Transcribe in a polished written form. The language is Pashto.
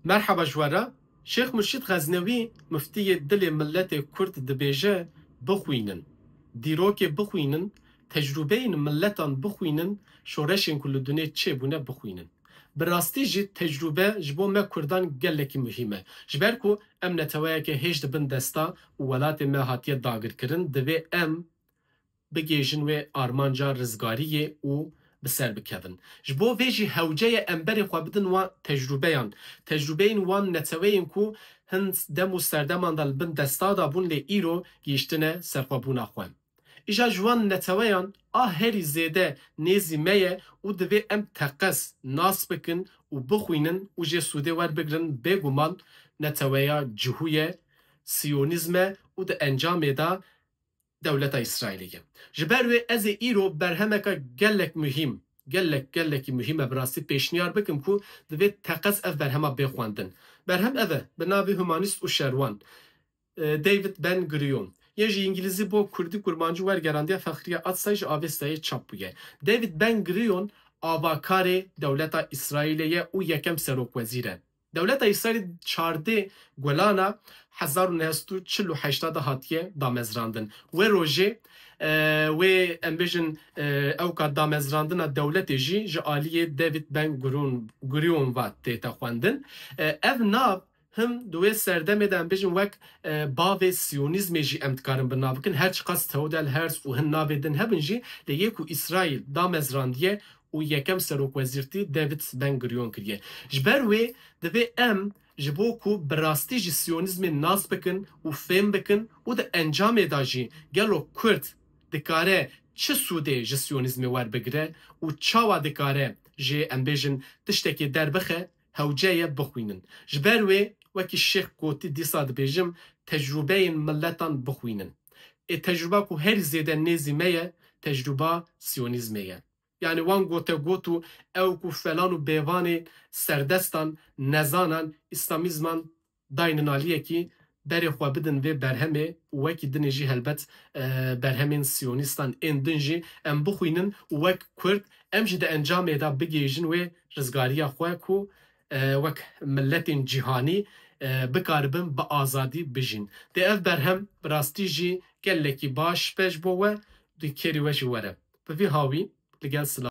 مرحبا جوارا شیخ مرشید غزنوی مفتی دل ملت کرد دبیجه بخوینن دیروک بخوینن تجربه این ملتان بخوینن شورشین کل دنیا چه بونه بخوینن براستی جی تجربه جبو ما کردان گلکی مهمه جبر کو ام نتوایه که هیچ دبن دستا و ولات ما هاتیه داگر کرن دوی ام بگیجن و آرمانجا رزگاریه و بسر بکەون ji bo vê jî hewceyê emberê xwe bidin wan tecrübeyan tecrübeyên wan neteweyên ku hin dem û serdeman da li bin desta da bûn lê îro gihîştine serxwebûna xwe îja ji wan neteweyan a herî zêde nêzî me ye û divê em teqes nas bikin û bixwînin û jê sûdê werbigirin bêguman neteweya cihûye siyonîzme û di encamê da دولت اسرائیلیه جبر و از ایرو برهمکا گلک مهم گلکی مهمه براستی پیشنیار بکم کو دوید تقص اف برهمه بخواندن برهم اوه به ناوی هومانیست و شروان دیوید بن گریون یه جی انگلیزی با کردی کرمانجو ورگراندی فخریه اتسایج آوستای چاپ بویه دیوید بن گریون آواکار دولت اسرائیلیه و یکم سروک وزیره دولت اسرائیل 14 گولانا 1948 هاتیه دامزراندن و روژه و امبیژن او که دامزراندن دولت جی جالیه دیوید بن گریون و تیتا خواندن او ناو هم دوی سردمه دن بیشن وک باو سیونیزم جی امتکارن بنا بکن هر چقدر تودل هرس و هن ناو دن هبن جی لیه کو اسرائیل دامزراندیه و یکم سروک وزیرتی دیوید بن گریون کریه جبر و دوی ام جبو کو براستی جی سیونیزم ناز بکن و فهم بکن و ده انجام دا جی گلو کرد دکاره چه سوده جی سیونیزم ور بگره و چاوا دکاره جی امبیژن تشتکی در بخه هوجه بخوینن جبر و وکی شیخ گوتی دیسا دبیجم تجربه ملتان بخوینن تجربه کو هر زیده نیزی میه تجربه سیونیزمیه yani wan gotu ew ku falan û bêvanê serdestan nezanan îslamîzman daynin aliyekî berê xwe bidin vê berhemê û wekî dinê jî helbet berhemên siyonîstan ên din jî em bixwînin û wek Kurd em jî di encamê da bigêjin wê rizgariya xwe ku wek milletên cîhanî bikaribin bi azadî bijîn dê ev berhem bi rastî jî gelekî baş pêş bo we di kerî we jî were bi vî hawî لقال